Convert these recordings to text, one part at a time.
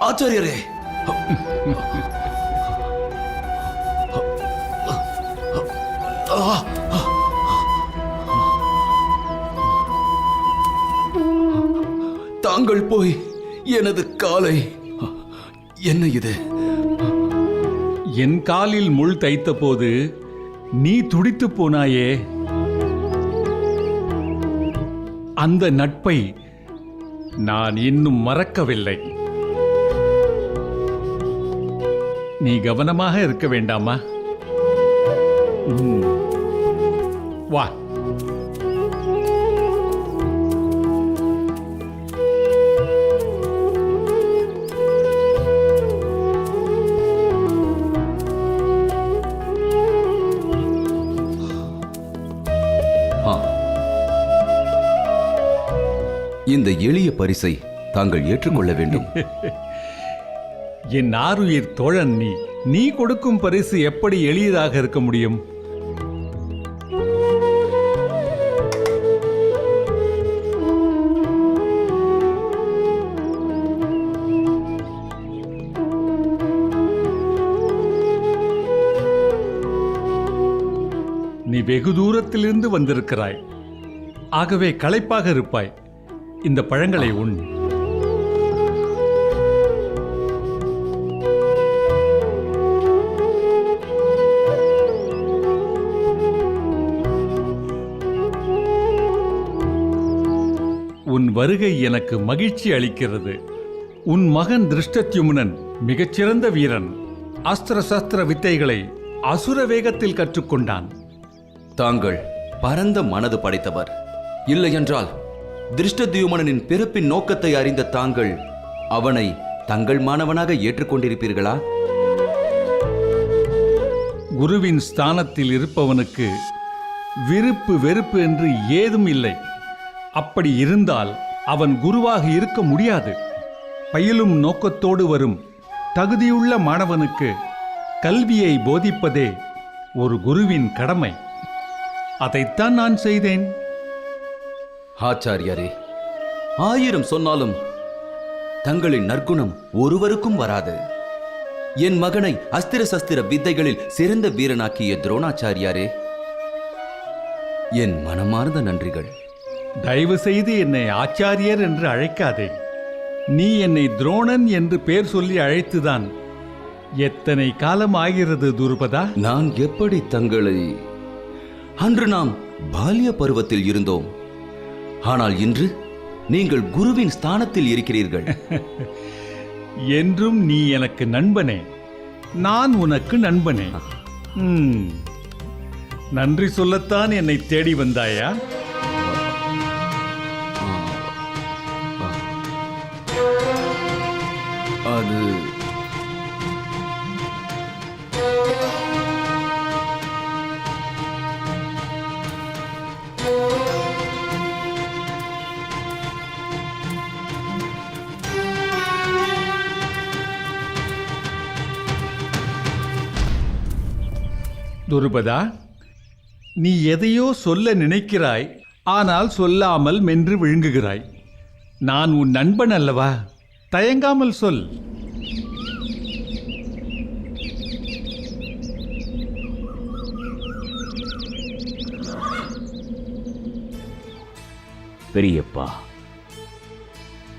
ஆச்சாரியரே, தாங்கள் போய் எனது காலை. என்ன இது? என் காலில் முள் தைத்த போது நீ துடித்து போனாயே, அந்த நட்பை நான் இன்னும் மறக்கவில்லை. நீ கவனமாக இருக்க வேண்டாமா? வா. இந்த எளிய பரிசை தாங்கள் ஏற்றுக்கொள்ள வேண்டும். என் ஆருயிர் தோழன் நீ கொடுக்கும் பரிசு எப்படி எளியதாக இருக்க முடியும்? நீ வெகு தூரத்திலிருந்து வந்திருக்கிறாய், ஆகவே களைப்பாக இருப்பாய். இந்த பழங்களை உண். உன் வருகை எனக்கு மகிழ்ச்சி அளிக்கிறது. உன் மகன் திருஷ்டத்யும்னன் மிகச்சிறந்த வீரன். அஸ்திர சஸ்திர வித்தைகளை அசுர வேகத்தில் கற்றுக்கொண்டான். தாங்கள் பரந்த மனது படைத்தவர். இல்லையென்றால் திருஷ்டத்யும்னனின் பிறப்பின் நோக்கத்தை அறிந்த தாங்கள் அவனை தங்கள் மாணவனாக ஏற்றுக்கொண்டிருப்பீர்களா? குருவின் ஸ்தானத்தில் இருப்பவனுக்கு விருப்பு வெறுப்பு என்று ஏதும் இல்லை. அப்படி இருந்தால் அவன் குருவாக இருக்க முடியாது. பயிலும் நோக்கத்தோடு வரும் தகுதியுள்ள மாணவனுக்கு கல்வியை போதிப்பதே ஒரு குருவின் கடமை. அதைத்தான் நான் செய்தேன். ஆச்சாரியரே, 1000 சொன்னாலும் தங்களின் நற்குணம் ஒருவருக்கும் வராது. என் மகனை அஸ்திர சஸ்திர வித்தைகளில் சிறந்த வீரனாக்கிய துரோணாச்சாரியாரே, என் மனமார்ந்த நன்றிகள். தயவு செய்து என்னை ஆச்சாரியர் என்று அழைக்காதே. நீ என்னை துரோணன் என்று பெயர் சொல்லி அழைத்துதான் எத்தனை காலம் ஆகிறது துருபதா? நான் எப்படி தங்களை... அன்று நாம் பால்ய பருவத்தில் இருந்தோம். ஆனால் இன்று நீங்கள் குருவின் ஸ்தானத்தில் இருக்கிறீர்கள். என்றும் நீ எனக்கு நண்பனே, நான் உனக்கு நண்பனே. நன்றி சொல்லத்தான் என்னை தேடி வந்தாயா? அது துருபதா, நீ எதையோ சொல்ல நினைக்கிறாய், ஆனால் சொல்லாமல் மென்று விழுங்குகிறாய். நான் உன் நண்பன் அல்லவா? தயங்காமல் சொல். பெரியப்பா,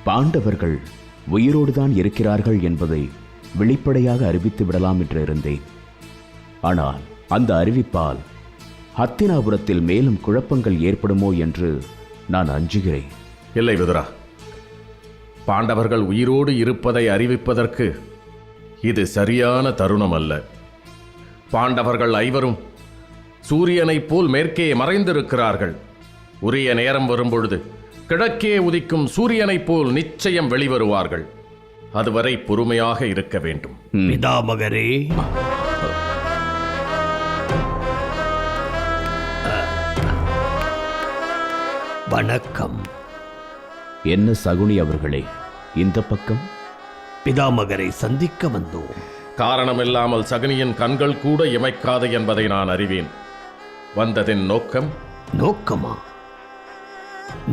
பாண்டவர்கள் உயிரோடுதான் இருக்கிறார்கள் என்பதை வெளிப்படையாக அறிவித்து விடலாம் என்று இருந்தேன். ஆனால் அந்த அறிவிப்பால் ஹத்தினாபுரத்தில் மேலும் குழப்பங்கள் ஏற்படுமோ என்று நான் அஞ்சுகிறேன். இல்லை விதுரா, பாண்டவர்கள் உயிரோடு இருப்பதை அறிவிப்பதற்கு இது சரியான தருணம் அல்ல. பாண்டவர்கள் ஐவரும் சூரியனைப் போல் மேற்கே மறைந்திருக்கிறார்கள். உரிய நேரம் வரும்பொழுது கிழக்கே உதிக்கும் சூரியனைப் போல் நிச்சயம் வெளிவருவார்கள். அதுவரை பொறுமையாக இருக்க வேண்டும். பிதாமகரே, வணக்கம். என்ன சகுனி அவர்களே, இந்த பக்கம்? பிதாமகரை சந்திக்க வந்தோம். காரணமில்லாமல் சகுனியின் கண்கள் கூட இமைக்காது என்பதை நான் அறிவேன். வந்ததின் நோக்கம்? நோக்கமா?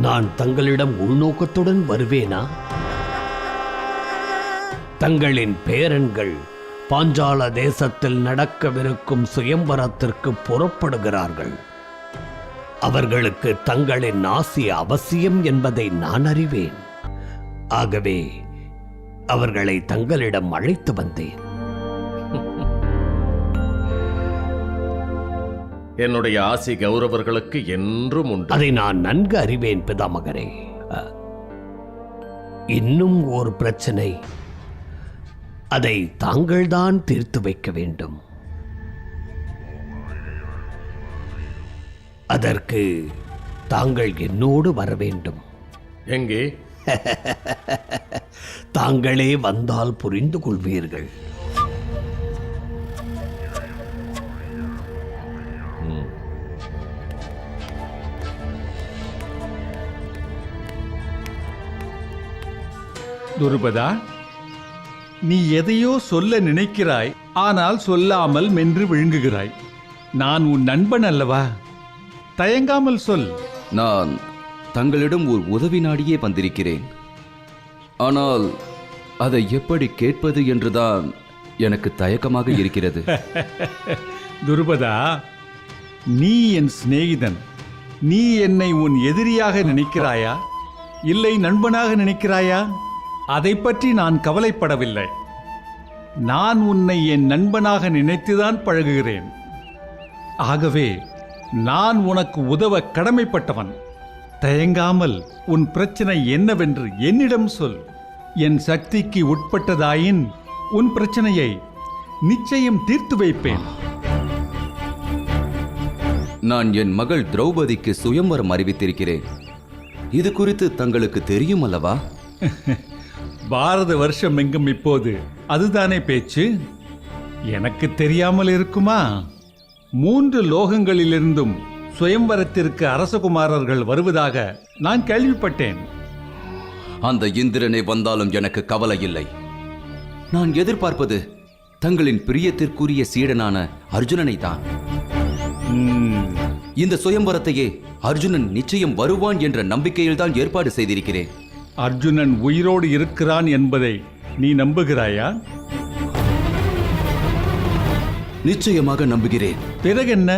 நான் தங்களிடம் உள்நோக்கத்துடன் வருவேனா? தங்களின் பேரன்கள் பாஞ்சால தேசத்தில் நடக்கவிருக்கும் சுயம்பரத்திற்கு புறப்படுகிறார்கள். அவர்களுக்கு தங்களின் ஆசி அவசியம் என்பதை நான் அறிவேன். ஆகவே அவர்களை தங்களிடம் அழைத்து வந்தேன். என்னுடைய ஆசி கௌரவர்களுக்கு என்றும் உண்டு. அதை நான் நன்கு அறிவேன் பிதாமகரே. இன்னும் ஒரு பிரச்சனை. அதை தாங்கள்தான் தீர்த்து வைக்க வேண்டும். அதற்கு தாங்கள் என்னோடு வர வேண்டும். எங்கே? தாங்களே வந்தால் புரிந்து கொள்வீர்கள். துருபதா, நீ எதையோ சொல்ல நினைக்கிறாய், ஆனால் சொல்லாமல் மென்று விழுங்குகிறாய். நான் உன் நண்பன் அல்லவா? தயங்காமல் சொல். நான் தங்களிடம் ஒரு உதவி நாடியே வந்திருக்கிறேன். ஆனால் அதை எப்படி கேட்பது என்றுதான் எனக்கு தயக்கமாக இருக்கிறது. துருபதா, நீ என் சிநேகிதன். நீ என்னை உன் எதிரியாக நினைக்கிறாயா, இல்லை நண்பனாக நினைக்கிறாயா? அதை பற்றி நான் கவலைப்படவில்லை. நான் உன்னை என் நண்பனாக நினைத்துதான் பழகுகிறேன். ஆகவே நான் உனக்கு உதவ கடமைப்பட்டவன். தயங்காமல் உன் பிரச்சனை என்னவென்று என்னிடம் சொல். என் சக்திக்கு உட்பட்டதாயின் உன் பிரச்சனையை நிச்சயம் தீர்த்து வைப்பேன். நான் என் மகள் திரௌபதிக்கு சுயம்வரம் அறிவித்திருக்கிறேன். இது குறித்து தங்களுக்கு தெரியும் அல்லவா? பாரத வருஷம் எங்கும் இப்போது அதுதானே பேச்சு. எனக்கு தெரியாமல் இருக்குமா? 3 லோகங்களிலிருந்தும் சுயம்வரத்திற்கு அரசகுமாரர்கள் வருவதாக நான் கேள்விப்பட்டேன். அந்த இந்திரனை வந்தாலும் எனக்கு கவலை இல்லை. நான் எதிர்பார்ப்பது தங்களின் பிரியத்திற்குரிய சீடனான அர்ஜுனனை தான். இந்த சுயம்வரத்தையே அர்ஜுனன் நிச்சயம் வருவான் என்ற நம்பிக்கையில் தான் ஏற்பாடு செய்திருக்கிறேன். அர்ஜுனன் உயிரோடு இருக்கிறான் என்பதை நீ நம்புகிறாயா? நிச்சயமாக நம்புகிறேன். பிறகென்ன?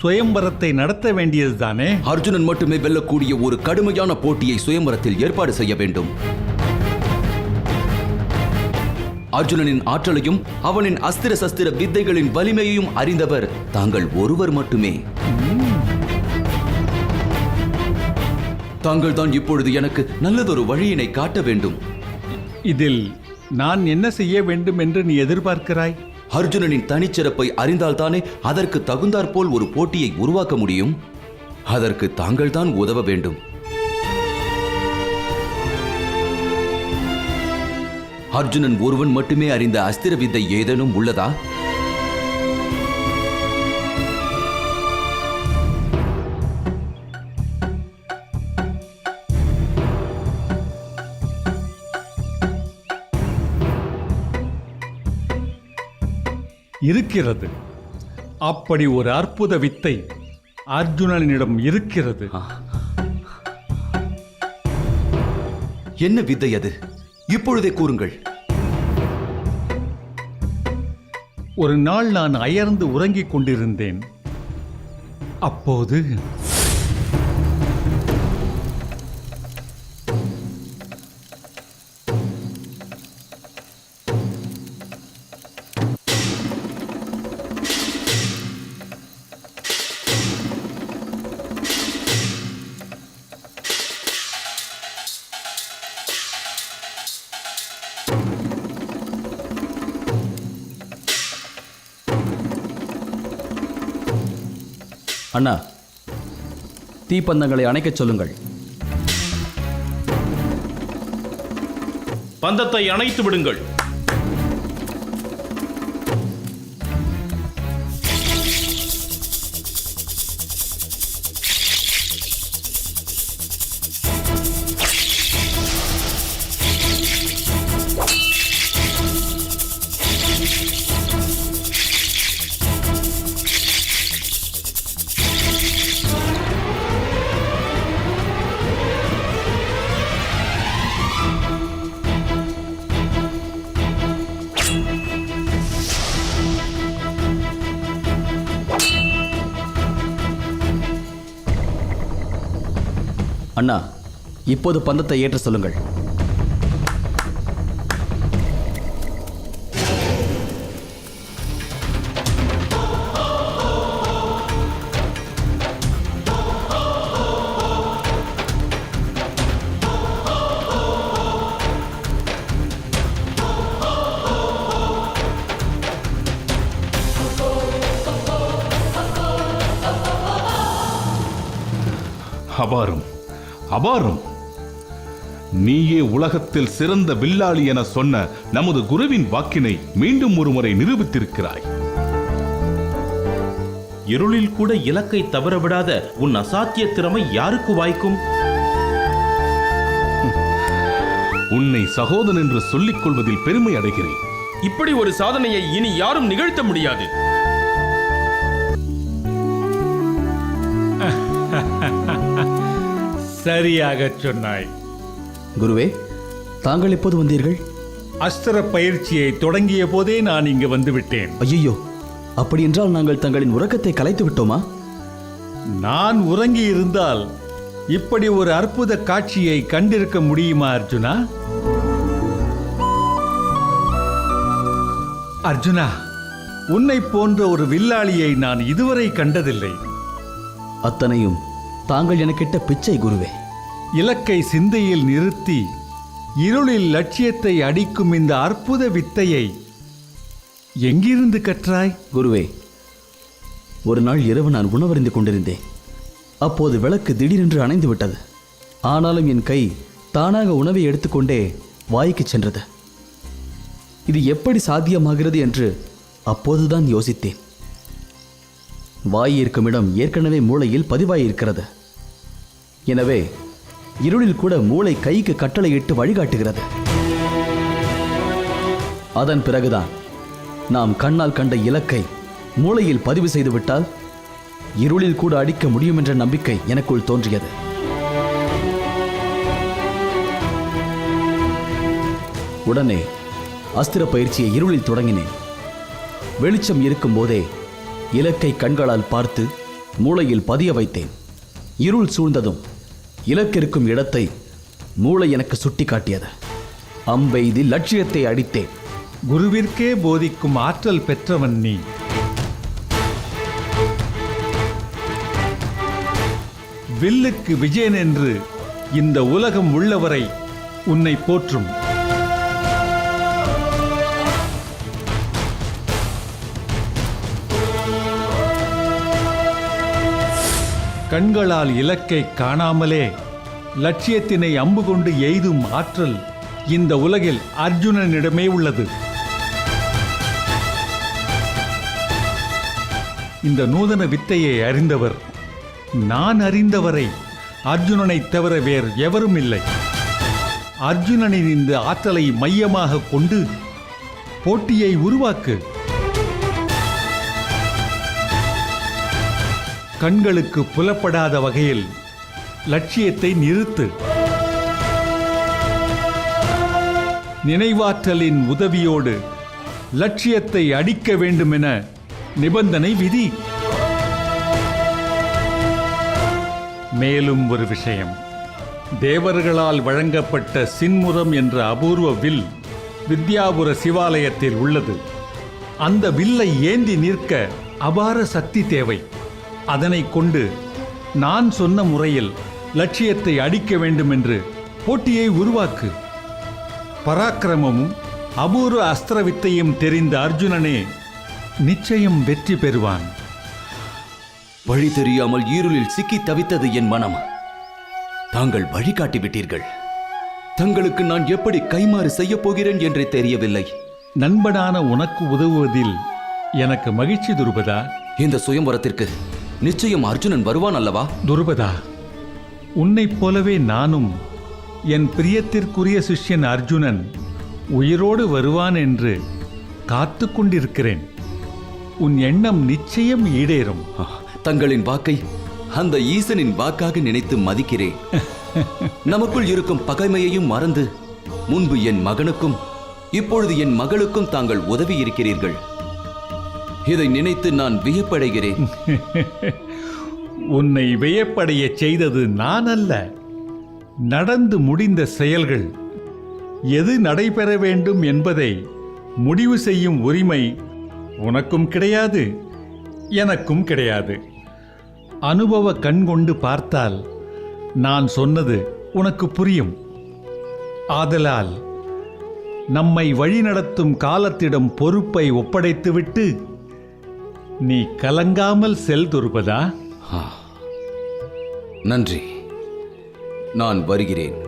சுயம்வரத்தை நடத்த வேண்டியதுதானே? அர்ஜுனன் மட்டுமே வெல்லக்கூடிய ஒரு கடுமையான போட்டியை சுயம்வரத்தில் ஏற்பாடு செய்ய வேண்டும். அர்ஜுனனின் ஆற்றலையும் அவனின் அஸ்திர சஸ்திர வித்தைகளின் வலிமையையும் அறிந்தவர் தாங்கள் ஒருவர் மட்டுமே. தாங்கள் தான் இப்பொழுது எனக்கு நல்லதொரு வழியினை காட்ட வேண்டும். இதில் நான் என்ன செய்ய வேண்டும் என்று நீ எதிர்பார்க்கிறாய்? அர்ஜுனனின் தனிச்சிறப்பை அறிந்தால்தானே அதற்கு தகுந்தாற்போல் ஒரு போட்டியை உருவாக்க முடியும். அதற்கு தாங்கள் தான் உதவ வேண்டும். அர்ஜுனன் ஒருவன் மட்டுமே அறிந்த அஸ்திர வித்தை ஏதேனும் உள்ளதா? இருக்கிறது. அப்படி ஒரு அற்புத வித்தை அர்ஜுனனிடம் இருக்கிறது. என்ன வித்தை அது? இப்பொழுதே கூறுங்கள். ஒரு நாள் நான் அயர்ந்து உறங்கிக் கொண்டிருந்தேன். அப்போது அண்ணா, தீப்பந்தங்களை அணைக்கச் சொல்லுங்கள். பந்தத்தை அணைத்து விடுங்கள். அண்ணா, இப்போது பந்தத்தை ஏற்ற சொல்லுங்கள். அபாரம், அபாரம்! நீயே உலகத்தில் சிறந்த வில்லாளி என சொன்ன நமது குருவின் வாக்கினை மீண்டும் ஒருமுறை நிரூபித்திருக்கிறாய். இருளில் கூட இலக்கை தவறவிடாத உன் அசாத்திய திறமை யாருக்கு வாய்க்கும்? உன்னை சகோதரன் என்று சொல்லிக் கொள்வதில் பெருமை அடைகிறேன். இப்படி ஒரு சாதனையை இனி யாரும் நிகழ்த்த முடியாது. சரியாகச் சொன்னாய். குருவே, தாங்கள் எப்போது வந்தீர்கள்? அஸ்திர பயிற்சியை தொடங்கிய போதே நான் இங்கு வந்துவிட்டேன். ஐயோ, அப்படியென்றால் நாங்கள் தங்களின் உறக்கத்தை கலைத்து விட்டோமா? நான் உறங்கி இருந்தால் இப்படி ஒரு அற்புத காட்சியை கண்டிருக்க முடியுமா அர்ஜுனா? அர்ஜுனா, உன்னை போன்ற ஒரு வில்லாளியை நான் இதுவரை கண்டதில்லை. அத்தனையும் தாங்கள் எனக்கிட்ட பிச்சை குருவே. இலக்கை சிந்தையில் நிறுத்தி இருளில் லட்சியத்தை அடிக்கும் இந்த அற்புத வித்தையை எங்கிருந்து கற்றாய்? குருவே, ஒரு நாள் இரவு நான் உணவறிந்து கொண்டிருந்தேன். அப்போது விளக்கு திடீரென்று அணைந்து விட்டது. ஆனாலும் என் கை தானாக உணவை எடுத்துக்கொண்டே வாய்க்கு சென்றது. இது எப்படி சாத்தியமாகிறது என்று அப்போதுதான் யோசித்தேன். வாய் இருக்கும் இடம் ஏற்கனவே மூளையில் பதிவாயிருக்கிறது. எனவே இருளில் கூட மூளை கைக்கு கட்டளையிட்டு வழிகாட்டுகிறது. அதன் பிறகுதான் நாம் கண்ணால் கண்ட இலக்கை மூளையில் பதிவு செய்துவிட்டால் இருளில் கூட அடிக்க முடியும் என்ற நம்பிக்கை எனக்குள் தோன்றியது. உடனே அஸ்திர பயிற்சியை இருளில் தொடங்கினேன். வெளிச்சம் இருக்கும் போதே இலக்கை கண்களால் பார்த்து மூளையில் பதிய வைத்தேன். இருள் சூழ்ந்ததும் இலக்கிருக்கும் இடத்தை மூளை எனக்கு சுட்டி காட்டியது. அம்பெய்தி லட்சியத்தை அடித்தேன். குருவிற்கே போதிக்கும் ஆற்றல் பெற்றவன் நீ. வில்லுக்கு விஜயன் என்று இந்த உலகம் உள்ளவரை உன்னை போற்றும். கண்களால் இலக்கை காணாமலே லட்சியத்தினை அம்பு கொண்டு எய்தும் ஆற்றல் இந்த உலகில் அர்ஜுனனிடமே உள்ளது. இந்த நூதன வித்தையை அறிந்தவர், நான் அறிந்தவரை அர்ஜுனனைத் தவிர வேறு எவரும் இல்லை. அர்ஜுனனின் இந்த ஆற்றலை மையமாக கொண்டு போட்டியை உருவாக்கு. கண்களுக்கு புலப்படாத வகையில் லட்சியத்தை நிறுத்து. நினைவாற்றலின் உதவியோடு லட்சியத்தை அடிக்க வேண்டுமென நிபந்தனை விதி. மேலும் ஒரு விஷயம், தேவர்களால் வழங்கப்பட்ட சின்முரம் என்ற அபூர்வ வில் வித்யாபுர சிவாலயத்தில் உள்ளது. அந்த வில்லை ஏந்தி நிற்க அபார சக்தி தேவை. அதனை கொண்டு நான் சொன்ன முறையில் லட்சியத்தை அடிக்க வேண்டும் என்று போட்டியை உருவாக்கு. பராக்கிரமமும் அபூர்வ அஸ்திர வித்தையும் தெரிந்த அர்ஜுனனே நிச்சயம் வெற்றி பெறுவான். வழி தெரியாமல் இருளில் சிக்கி தவித்தது என் மனம். தாங்கள் வழிகாட்டிவிட்டீர்கள். தங்களுக்கு நான் எப்படி கைமாறு செய்ய போகிறேன் என்றே தெரியவில்லை. நண்பனான உனக்கு உதவுவதில் எனக்கு மகிழ்ச்சி துருபதா. இந்த சுயம்பரத்திற்கு நிச்சயம் அர்ஜுனன் வருவான் அல்லவா? துருபதா, உன்னைப் போலவே நானும் என் பிரியத்திற்குரிய சிஷ்யன் அர்ஜுனன் உயிரோடு வருவான் என்று காத்து கொண்டிருக்கிறேன். உன் எண்ணம் நிச்சயம் ஈடேறும். தங்களின் வாக்கை அந்த ஈசனின் வாக்காக நினைத்து மதிக்கிறேன். நமக்குள் இருக்கும் பகைமையையும் மறந்து முன்பு என் மகனுக்கும் இப்பொழுது என் மகளுக்கும் தாங்கள் உதவி இருக்கிறீர்கள். இதை நினைத்து நான் வியப்படைகிறேன். உன்னை வியப்படைய செய்தது நான் அல்ல, நடந்து முடிந்த செயல்கள் எது நடைபெற வேண்டும் என்பதை முடிவு செய்யும் உரிமை உனக்கும் கிடையாது, எனக்கும் கிடையாது. அனுபவ கண் கொண்டு பார்த்தால் நான் சொன்னது உனக்கு புரியும். ஆதலால் நம்மை வழிநடத்தும் காலத்திடம் பொறுப்பை ஒப்படைத்துவிட்டு நீ கலங்காமல் செல் துருபதா. நன்றி, நான் வருகிறேன்.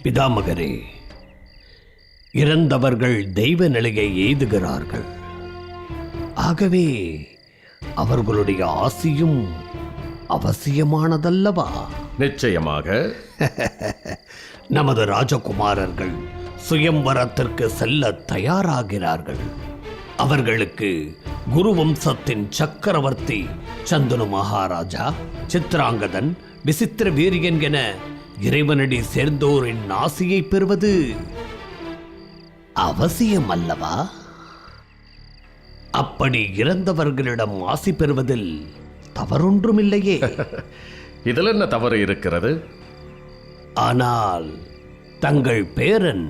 பிதாமகரே, இறந்தவர்கள் தெய்வ நிலையை எய்துகிறார்கள். ஆகவே அவர்களுடைய ஆசியும் அவசியமானதல்லவா? நிச்சயமாக. நமது ராஜகுமாரர்கள் சுயம்வரத்திற்கு செல்ல தயாராகிறார்கள். அவர்களுக்கு குருவம்சத்தின் சக்கரவர்த்தி சந்தனு மகாராஜா, சித்ராங்கதன், விசித்திர வீரியன் என இறைவனடி சேர்ந்தோரின் ஆசியை பெறுவது அவசியம் அல்லவா? அப்படி இறந்தவர்களிடம் ஆசி பெறுவதில் தவறொன்றுமில்லையே. இதில் என்ன தவறு இருக்கிறது? ஆனால் தங்கள் பேரன்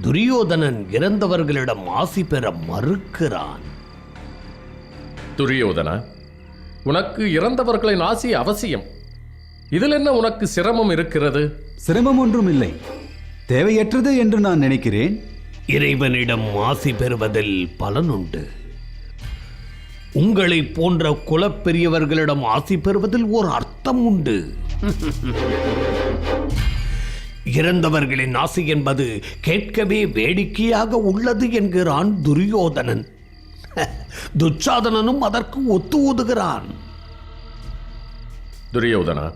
துரியோதனன் இறந்தவர்களிடம் ஆசி பெற மறுக்கிறான். துரியோதனா, உனக்கு இறந்தவர்களின் ஆசி அவசியம். இதில் என்ன உனக்கு சிரமம் இருக்கிறது? சிரமம் ஒன்றும் இல்லை, தேவையற்றது என்று நான் நினைக்கிறேன். இறைவனிடம் ஆசி பெறுவதில் பலனுண்டு. உங்களை போன்ற குலப்பெரியவர்களிடம் ஆசி பெறுவதில் ஒரு அர்த்தம் உண்டு. இறந்தவர்களின் ஆசி என்பது கேட்கவே வேடிக்கையாக உள்ளது என்கிறான் துரியோதனன். துச்சாதனனும் அதற்கு ஒத்து ஊதுகிறான். துரியோதனா,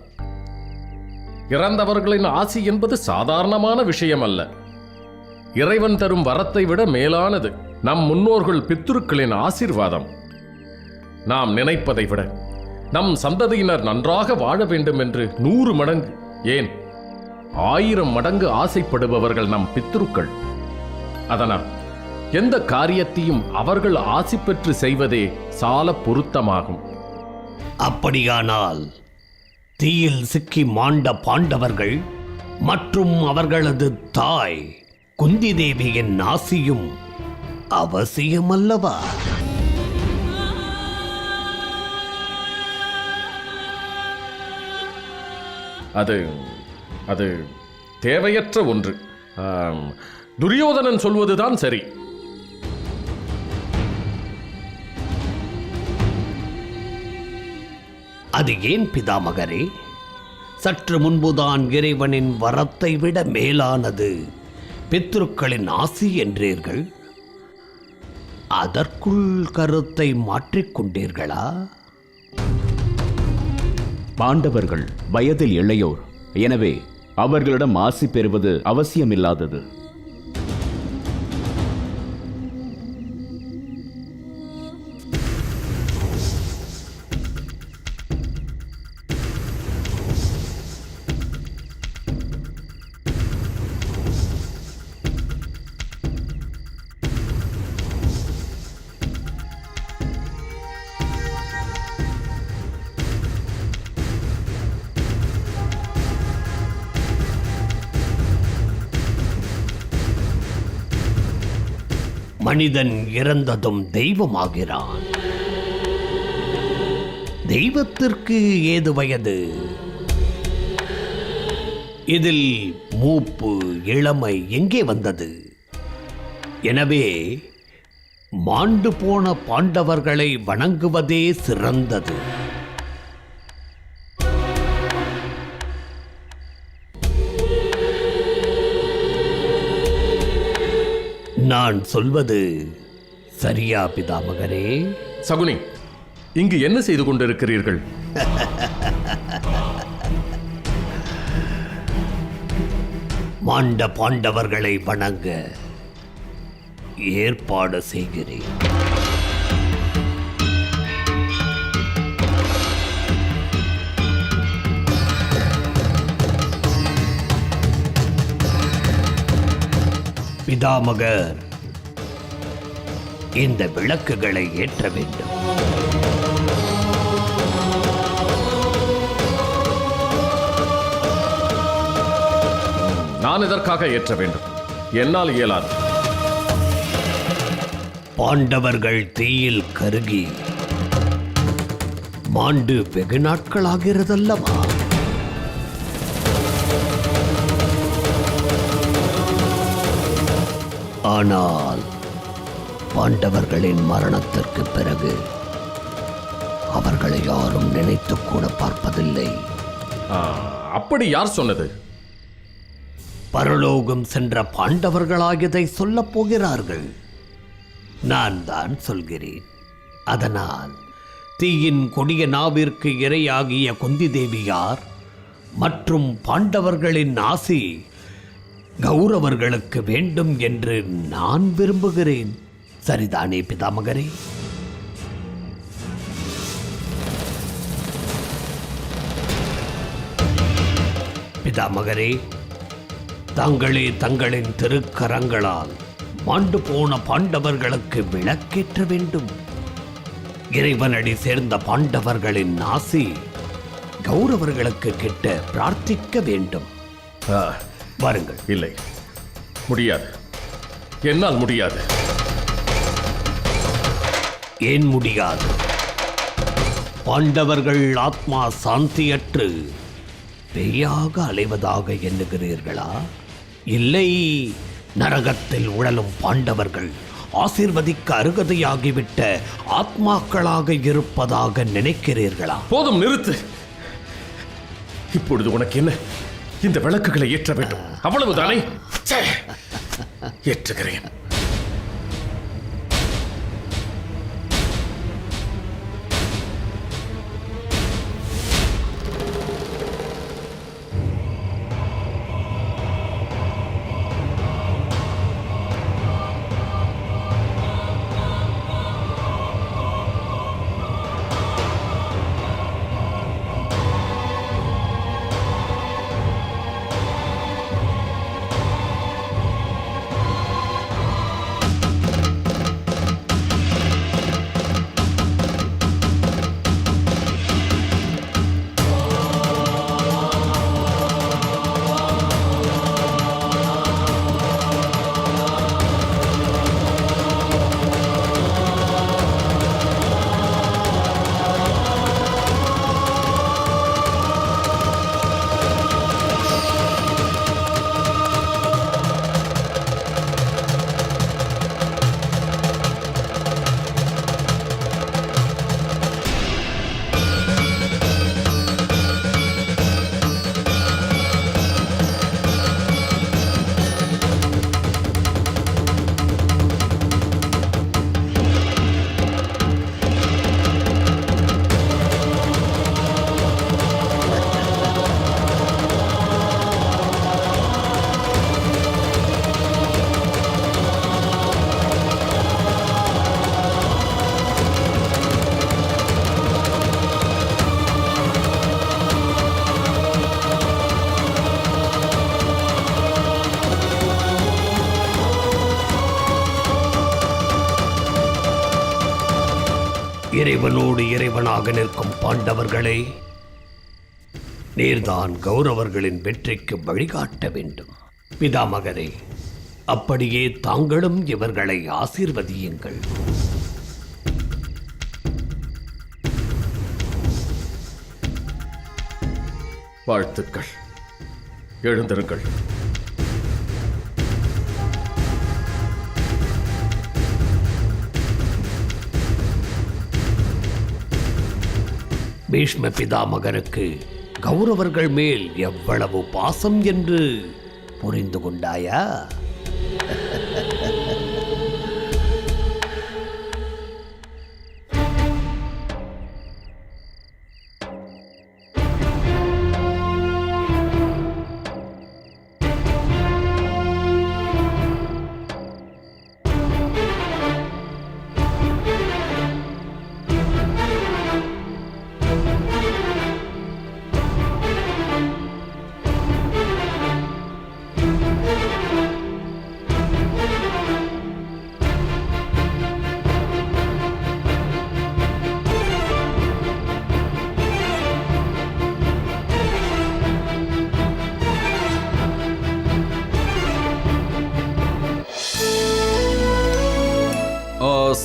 இறந்தவர்களின் ஆசி என்பது சாதாரணமான விஷயம் அல்ல. இறைவன் தரும் வரத்தை விட மேலானது. நம் முன்னோர்கள் பித்ருக்களின் ஆசீர்வாதம். நாம் நினைப்பதை விட நம் சந்ததியினர் நன்றாக வாழ வேண்டும் என்று 100 மடங்கு, ஏன் 1000 மடங்கு ஆசைப்படுபவர்கள் நம் பித்ருக்கள். அதனால் எந்த காரியத்தையும் அவர்கள் ஆசி பெற்று செய்வதே சால பொருத்தமாகும். அப்படியானால் தீயில் சிக்கி மாண்ட பாண்டவர்கள் மற்றும் அவர்களது தாய் குந்தி தேவியின் ஆசியும் அவசியமல்லவா? அது அது தேவையற்ற ஒன்று. துரியோதனன் சொல்வதுதான் சரி. அது ஏன் பிதாமகரே? சற்று முன்புதான் இறைவனின் வரத்தை விட மேலானது பித்ருக்களின் ஆசி என்றீர்கள். அதற்குள் கருத்தை மாற்றிக்கொண்டீர்களா? பாண்டவர்கள் வயதில் இளையோர், எனவே அவர்களிடம் ஆசி பெறுவது அவசியமில்லாதது. மனிதன் இறந்ததும் தெய்வமாகிறான். தெய்வத்திற்கு ஏது வயது? இதில் மூப்பு இளமை எங்கே வந்தது? எனவே மாண்டு போன பாண்டவர்களை வணங்குவதே சிறந்தது. நான் சொல்வது சரியா பிதாமகரே? சகுனி, இங்கு என்ன செய்து கொண்டிருக்கிறீர்கள்? மாண்ட பாண்டவர்களை வணங்க ஏற்பாடு செய்கிறேன். பிதாமகர் இந்த விளக்குகளை ஏற்ற வேண்டும். நான் இதற்காக ஏற்ற வேண்டும். என்னால் இயலாது. பாண்டவர்கள் தீயில் கருகி மாண்டு வெகு நாட்களாகிறதல்லவா? ஆனால் பாண்டவர்களின் மரணத்திற்கு பிறகு அவர்களை யாரும் நினைத்து கூட பார்ப்பதில்லை. அப்படி யார் சொன்னது? பரலோகம் சென்ற பாண்டவர்களாகியதை சொல்லப் போகிறார்கள். நான் தான் சொல்கிறேன். அதனால் தீயின் கொடிய நாவிற்கு இரையாகிய குந்தி தேவியார் மற்றும் பாண்டவர்களின் ஆசி கௌரவர்களுக்கு வேண்டும் என்று நான் விரும்புகிறேன். சரிதானே பிதாமகரே? பிதாமகரே, தாங்களே தங்களின் திருக்கரங்களால் மாண்டு போன பாண்டவர்களுக்கு விளக்கேற்ற வேண்டும். இறைவனடி சேர்ந்த பாண்டவர்களின் ஆசி கௌரவர்களுக்கு கிட்ட பிரார்த்திக்க வேண்டும். வாருங்கள். இல்லை, முடியாது. என்னால் முடியாது. ஏன் முடியாது? பாண்டவர்கள் ஆத்மா சாந்தியற்று பேயாக அலைவதாக எண்ணுகிறீர்களா? இல்லை, நரகத்தில் உழலும் பாண்டவர்கள் ஆசீர்வதிக்க அருகதையாகிவிட்ட ஆத்மாக்களாக இருப்பதாக நினைக்கிறீர்களா? போதும், நிறுத்து. இப்பொழுது உனக்கு என்ன? இந்த விளக்குகளை ஏற்ற வேண்டும், அவ்வளவுதானே? ஏற்றுகிறேன். இறைவனோடு இறைவனாக நிற்கும் பாண்டவர்களே, நீர்தான் கௌரவர்களின் வெற்றிக்கு வழிகாட்ட வேண்டும். பிதாமகரே, அப்படியே தாங்களும் இவர்களை ஆசீர்வதியுங்கள். வாழ்த்துக்கள். எழுந்திருங்கள். பீஷ்ம பிதாமகருக்கு கௌரவர்கள் மேல் எவ்வளவு பாசம் என்று புரிந்து கொண்டாயா?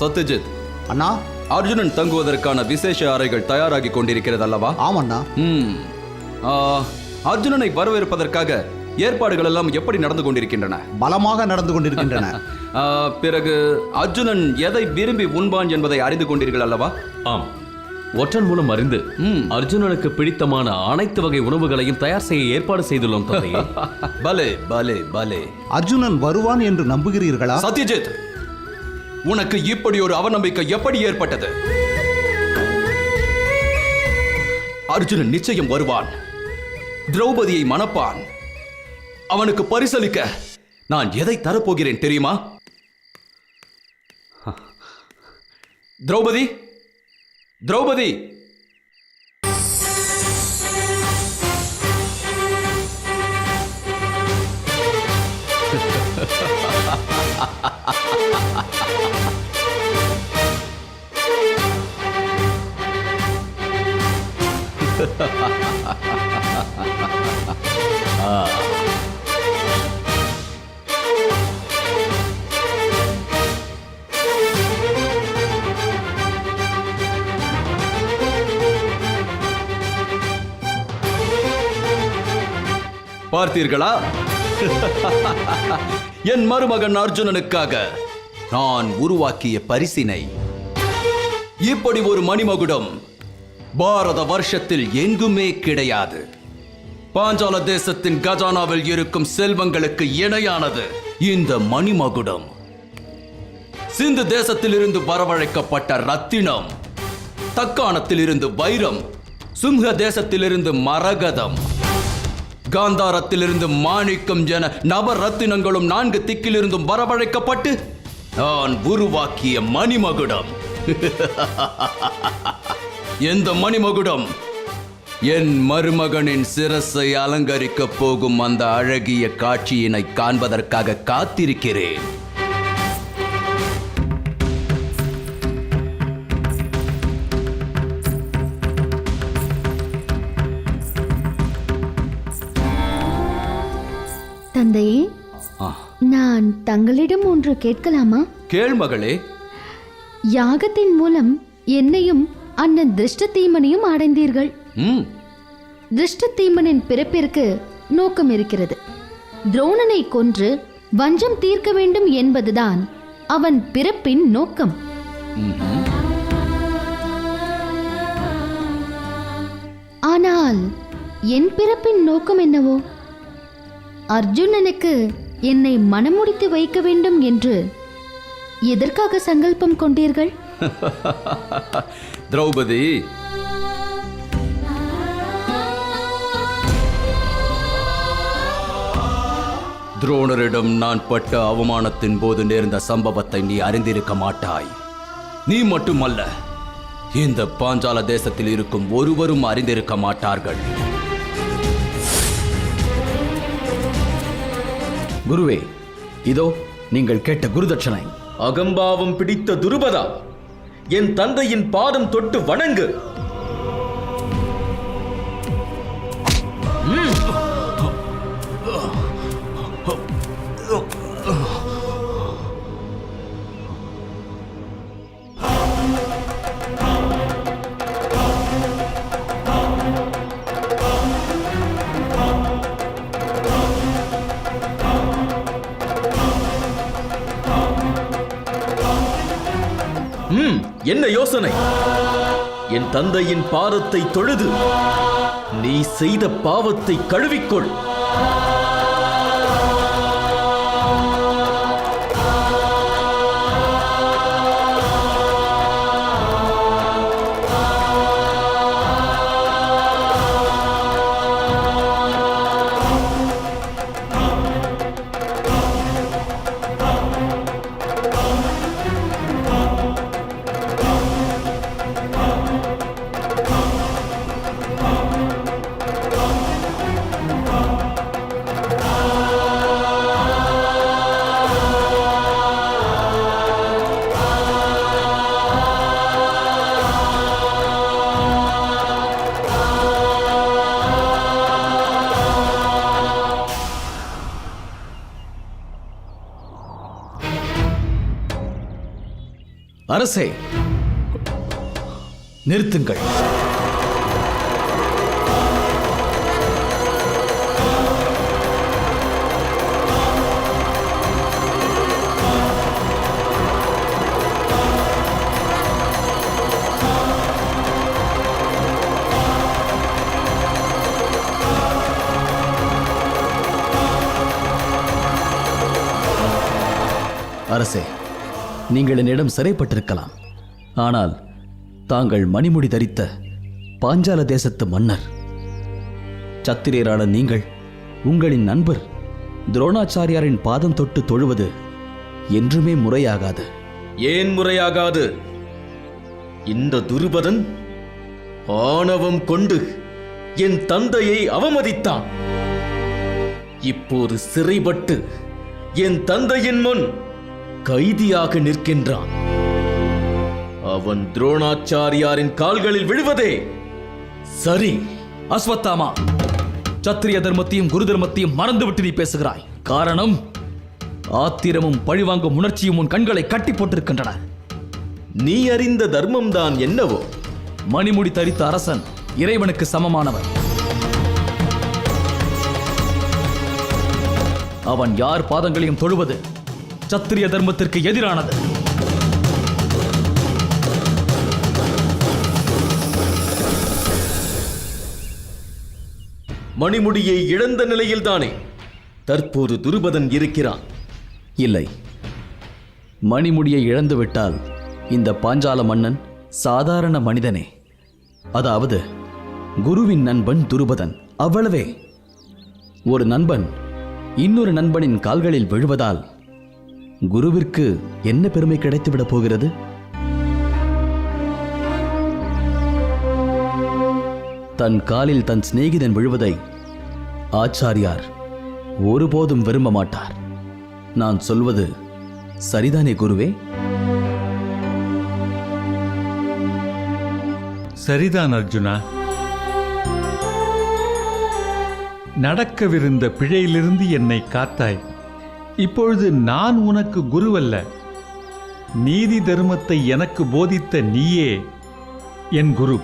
சத்யஜித், அண்ணா. அர்ஜுனன் தங்குவதற்கான விசேஷ அறைகள் தயாராகி கொண்டிருக்கிறது அல்லவா? ஆமண்ணா. அர்ஜுனனை வரவேற்பதற்காக ஏற்பாடுகள் எல்லாம் எப்படி நடந்து கொண்டிருக்கின்றன? பலமாக நடந்து கொண்டிருக்கின்றன. பிறகு அர்ஜுனன் எதை விரும்பி உண்பான் என்பதை அறிந்து கொண்டீர்கள் அல்லவா? ஆம், ஒற்றன் மூலம் அறிந்து அர்ஜுனனுக்கு பிடித்தமான அனைத்து வகை உணவுகளையும் தயார் செய்ய ஏற்பாடு செய்துள்ளோம் தந்தையே. பலே பலே பலே. அர்ஜுனன் வருவான் என்று நம்புகிறீர்களா? சத்யஜித், உனக்கு இப்படி ஒரு அவநம்பிக்கை எப்படி ஏற்பட்டது? அர்ஜுனன் நிச்சயம் வருவான், திரௌபதியை மணப்பான். அவனுக்கு பரிசளிக்க நான் எதை தரப்போகிறேன் தெரியுமா? திரௌபதி, திரௌபதி, பார்த்தீர்களா? என் மருமகன் அர்ஜுனனுக்காக நான் உருவாக்கிய பரிசினை. இப்படி ஒரு மணிமகுடம் பாரத வருஷத்தில் எங்குமே கிடையாது. பாஞ்சால தேசத்தின் கஜானாவில் இருக்கும் செல்வங்களுக்கு இணையானது இந்த மணிமகுடம். சிந்து தேசத்திலிருந்து வரவழைக்கப்பட்ட ரத்தினம், தக்காணத்திலிருந்து வைரம், சிம்ஹ தேசத்திலிருந்து மரகதம், காந்தாரத்திலிருந்து மாணிக்கம் என நவரத்தினங்களும் 4 திக்கிலிருந்தும் வரவழைக்கப்பட்டு நான் உருவாக்கிய மணிமகுடம். எந்த மணிமகுடம் என் மருமகனின் சிரசை அலங்கரிக்கப் போகும் அந்த அழகிய காட்சியினை காண்பதற்காக காத்திருக்கிறேன். தந்தையே, நான் தங்களிடம் ஒன்று கேட்கலாமா? கேள் மகளே. யாகத்தின் மூலம் என்னையும் அண்ணன் திருஷ்டதீமனையும் அடைந்தீர்கள். திருஷ்டதீமனின் பிறப்பிற்கு நோக்கம் இருக்கிறது. துரோணனை கொன்று வஞ்சம் தீர்க்க வேண்டும் என்பதுதான் அவன் பிறப்பின் நோக்கம். ஆனால் என் பிறப்பின் நோக்கம் என்னவோ? அர்ஜுனனுக்கு என்னை மனமுடித்து வைக்க வேண்டும் என்று எதற்காக சங்கல்பம் கொண்டீர்கள்? திரௌபதி, துரோணரிடம் நான் பட்ட அவமானத்தின் போது நேர்ந்த சம்பவத்தை நீ அறிந்திருக்க மாட்டாய். நீ மட்டுமல்ல, இந்த பாஞ்சால தேசத்தில் இருக்கும் ஒருவரும் அறிந்திருக்க மாட்டார்கள். குருவே, இதோ நீங்கள் கேட்ட குருதட்சணை. அகம்பாவம் பிடித்த துருபதா, என் தந்தையின் பாதம் தொட்டு வணங்கு. என்ன யோசனை? என் தந்தையின் பாதத்தை தொழுது நீ செய்த பாவத்தை கழுவிக்கொள். அரசே, நிறுத்துங்கள். அரசே, நீங்கள் என்னிடம் சிறைப்பட்டிருக்கலாம். ஆனால் தாங்கள் மணிமுடி தரித்த பாஞ்சால தேசத்து மன்னர். சத்திரியரான நீங்கள் உங்களின் நண்பர் துரோணாச்சாரியாரின் பாதம் தொட்டு தொழுவது என்றுமே முறையாகாது. ஏன் முறையாகாது? இந்த துருபதன் ஆணவம் கொண்டு என் தந்தையை அவமதித்தான். இப்போது சிறைப்பட்டு என் தந்தையின் முன் கைதியாக நிற்கின்றான். அவன் துரோணாச்சாரியாரின் கால்களில் விழுவதே சரி. அஸ்வத்தாமா, சத்திரிய தர்மத்தையும் குரு தர்மத்தையும் மறந்துவிட்டு நீ பேசுகிறாய். காரணம், ஆத்திரமும் பழிவாங்கும் உணர்ச்சியும் உன் கண்களை கட்டி போட்டிருக்கின்றன. நீ அறிந்த தர்மம் தான் என்னவோ? மணிமுடி தரித்த அரசன் இறைவனுக்கு சமமானவன். அவன் யார் பாதங்களையும் தொழுவது சத்திரிய தர்மத்திற்கு எதிரானது. மணிமுடியை இழந்த நிலையில்தானே தற்போது துருபதன் இருக்கிறான். இல்லை, மணிமுடியை இழந்துவிட்டால் இந்த பாஞ்சால மன்னன் சாதாரண மனிதனே. அதாவது குருவின் நண்பன் துருபதன், அவ்வளவே. ஒரு நண்பன் இன்னொரு நண்பனின் கால்களில் விழுவதால் குருவிற்கு என்ன பெருமை கிடைத்துவிடப் போகிறது? தன் காலில் தன் சிநேகிதன் விழுவதை ஆச்சாரியார் ஒருபோதும் விரும்ப மாட்டார். நான் சொல்வது சரிதானே குருவே? சரிதான் அர்ஜுனா. நடக்கவிருந்த பிழையிலிருந்து என்னை காத்தாய். இப்பொழுது நான் உனக்கு குருவல்ல, நீதி தர்மத்தை எனக்கு போதித்த நீயே என் குரு.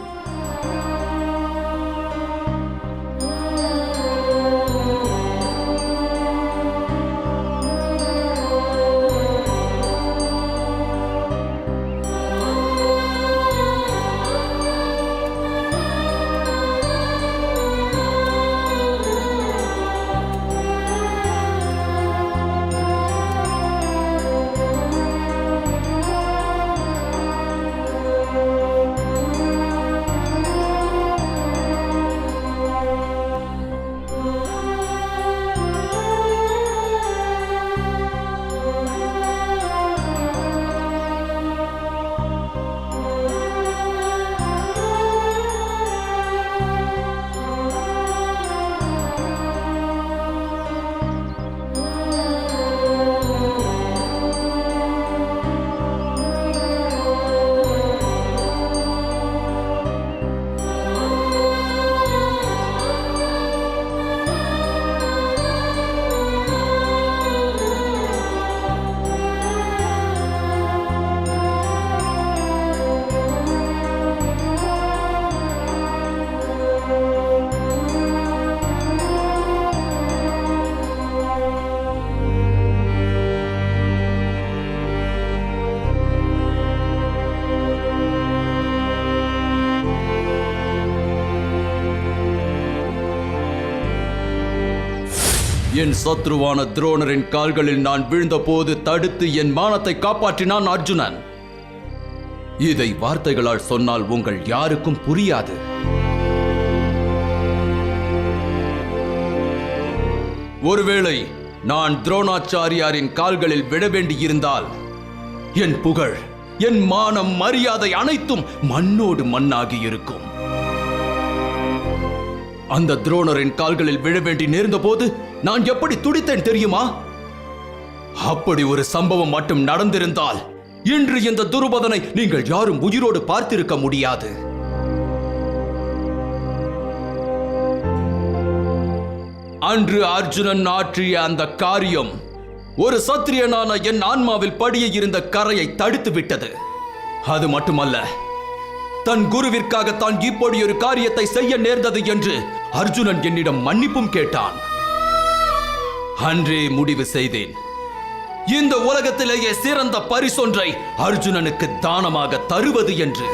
என் சத்ருவான துரோணரின் கால்களில் நான் விழுந்தபோது தடுத்து என் மானத்தை காப்பாற்றினான் அர்ஜுனன். இதை வார்த்தைகளால் சொன்னால் உங்கள் யாருக்கும் புரியாது. ஒருவேளை நான் துரோணாச்சாரியாரின் கால்களில் விட வேண்டியிருந்தால் என் புகழ், என் மானம், மரியாதை அனைத்தும் மண்ணோடு மண்ணாகி இருக்கும். அந்த துரோணரின் கால்களில் விழ வேண்டி நேர்ந்த போது நான் எப்படி துடித்தேன் தெரியுமா? அப்படி ஒரு சம்பவம் மட்டும் நடந்திருந்தால் இன்று இந்த துருபதனை நீங்கள் யாரும் உயிரோடு பார்த்திருக்க முடியாது. அன்று அர்ஜுனன் ஆற்றிய அந்த காரியம் ஒரு சத்திரியனான என் ஆன்மாவில் படிய இருந்த கரையை தடுத்து விட்டது. அது மட்டுமல்ல, தன் குருவிற்காக தான் இப்படி ஒரு காரியத்தை செய்ய நேர்ந்தது என்று அர்ஜுனன் என்னிடம் மன்னிப்பும் கேட்டான். அன்றே முடிவு செய்தேன், இந்த உலகத்திலேயே சிறந்த பரிசொன்றை அர்ஜுனனுக்கு தானமாக தருவது என்று.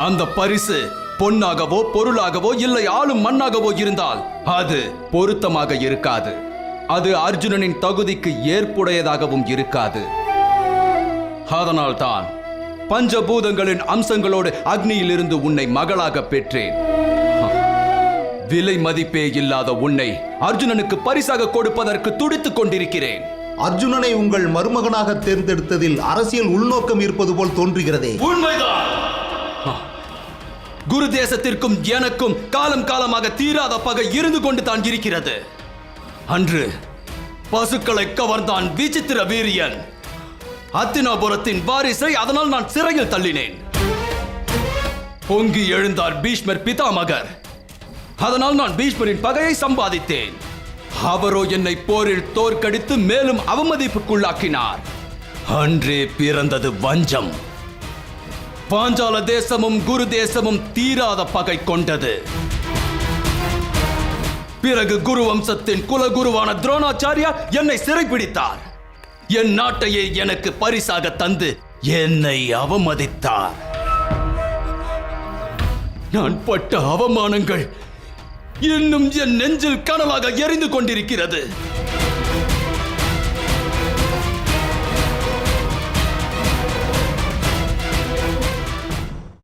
அந்த பரிசு பொன்னாகவோ பொருளாகவோ இல்லை ஆளும் மண்ணாகவோ இருந்தால் அது பொருத்தமாக இருக்காது. அது அர்ஜுனனின் தகுதிக்கு ஏற்புடையதாகவும் இருக்காது. அதனால்தான் பஞ்சபூதங்களின் அம்சங்களோடு அக்னியிலிருந்து உன்னை மகளாக பெற்றேன். விலை மதிப்பே இல்லாத உன்னை அர்ஜுனனுக்கு பரிசாக கொடுப்பதற்கு துடித்துக் கொண்டிருக்கிறேன். அர்ஜுனனை உங்கள் மருமகனாக தேர்ந்தெடுத்ததில் அரசியல் உள்நோக்கம் இருப்பது போல் தோன்றுகிறதே. உண்மைதான். குரு தேசத்திற்கும் எனக்கும் காலம் காலமாக தீராத பகை இருந்து கொண்டு தான் இருக்கிறது. அன்று பசுக்களை கவர்ந்தான் விசித்திர வீரியன். அத்தினாபுரத்தின் வாரிசை அதனால் நான் சிறையில் தள்ளினேன். பொங்கி எழுந்தார் பீஷ்மர் பிதாமகர். அதனால் நான் பீஷ்மரின் பகையை சம்பாதித்தேன். அவரோ என்னை போரில் தோற்கடித்து மேலும் அவமதிப்புக்குள்ளாக்கினார். அன்றே பிறந்தது வஞ்சம். பாஞ்சால தேசமும் குரு தேசமும் தீராத பகை கொண்டது. பிறகு குரு வம்சத்தின் குலகுருவான துரோணாச்சாரியா என்னை சிறைப்பிடித்தார். என் நாட்டையே எனக்கு பரிசாக தந்து என்னை அவமதித்தார். நான் பட்ட அவமானங்கள் இன்னும் என் நெஞ்சில் கனலாக எரிந்து கொண்டிருக்கிறது.